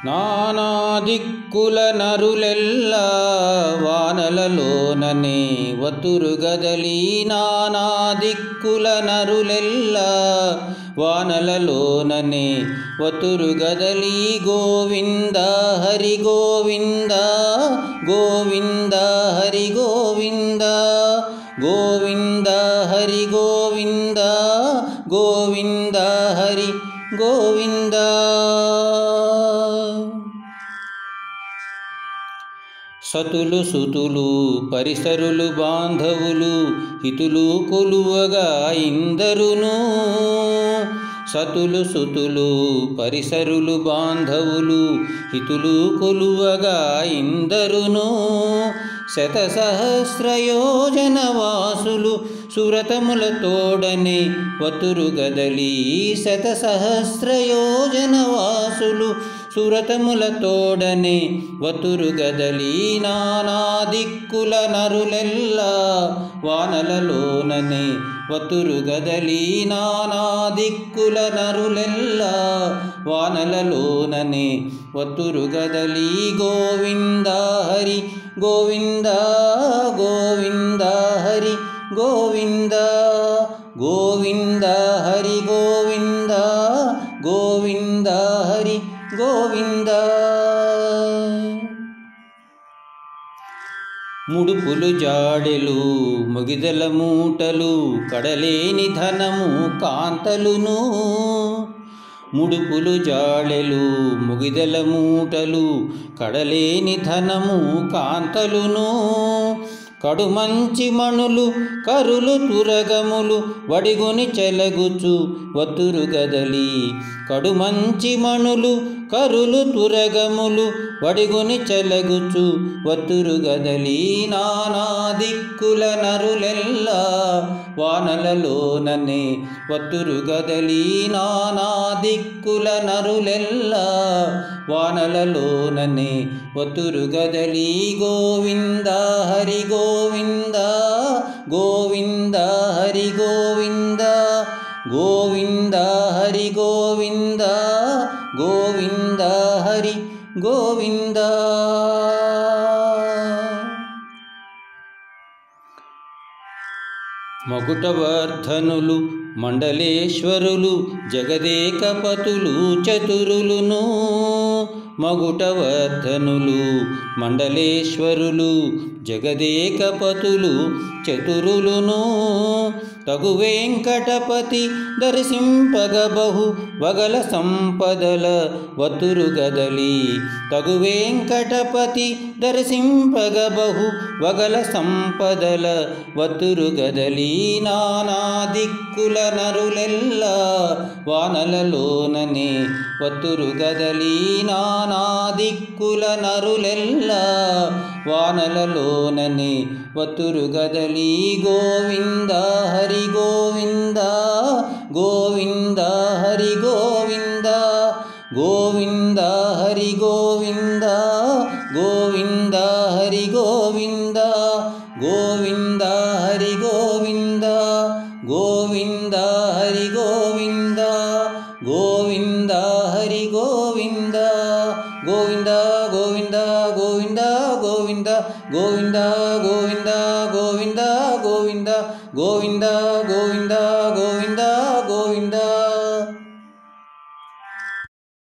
నానా దిక్కుల నరులెల్లా వానలలోననే వతురుగదలి. నానా దిక్కుల నరులెల్లా వానలలోననే వతురుగదలి. గోవింద హరి గోవింద గోవింద హరి గోవింద గోవింద హరి గోవింద గోవింద హరి గోవింద. సతులు సుతులు పరిసరులు బాంధవులు హితులు కొలువగా ఇందరును. సతులు సుతులు పరిసరులు బాంధవులు హితులు కొలువగా ఇందరును. శతసహస్రయోజన వాసులు సురతముల తోడనే వతురుగదలి. శతసహస్రయోజన వాసులు సురతముల తోడనే వతురుగదలి. నానా దిక్కుల నరులెల్లా వానలలోననే వతురుగదలి. నానా దిక్కుల నరులెల్లా వానలలోననే వతురుగదలి. గోవింద హరి గోవింద గోవింద హరి గోవింద గోవింద హరి గోవింద గోవింద హరి గోవింద. ముడుపులు జాడెలు ముగిదల మూటలు కడలేని ధనము కాంతలును. ముడుపులు జాడెలు ముగిదల మూటలు కడలేని ధనము కాంతలును. కడుమంచి మణులు కరులు తురగములు వడిగొని చెలగుచు వతురుగదలి. కడుమంచి మణులు కరులు తురగములు వడిగొని చెలగుచు వతురుగదలి. నానా దిక్కుల నరులెల్లా వానలలోననే వతురుగదలి. నానా దిక్కుల నరులెల్లా వానలలోననే వతురుగదలి. గోవింద హరి గోవింద గోవింద హరి గోవింద గోవింద హరి గోవింద గోవింద హరి గోవింద. మగుటవర్ధనులు మండలేశ్వరులు జగదేకపతులు చతురులును. మగుటవర్ధనులు మండలేశ్వరులు జగదేకపతులు చతురులును. తగు వెంకటపతి దర్శింపగ బహు వగల సంపదల వతురుగదలి. తగు వెంకటపతి దర్శింపగ బహు వగల సంపదల వతురుగదలి. నానా దిక్కుల నరులెల్లా వానలలోననే వతురుగదలి. నానా దిక్కుల నరులెల్లా వానలలోననే వతురుగదలి. గోవింద హరి గోవింద గోవింద హరి గోవింద గోవింద హరి గోవింద గోవింద హరి గోవింద గోవింద హరి గోవింద గోవింద హరి గోవింద గోవింద హరి గోవింద.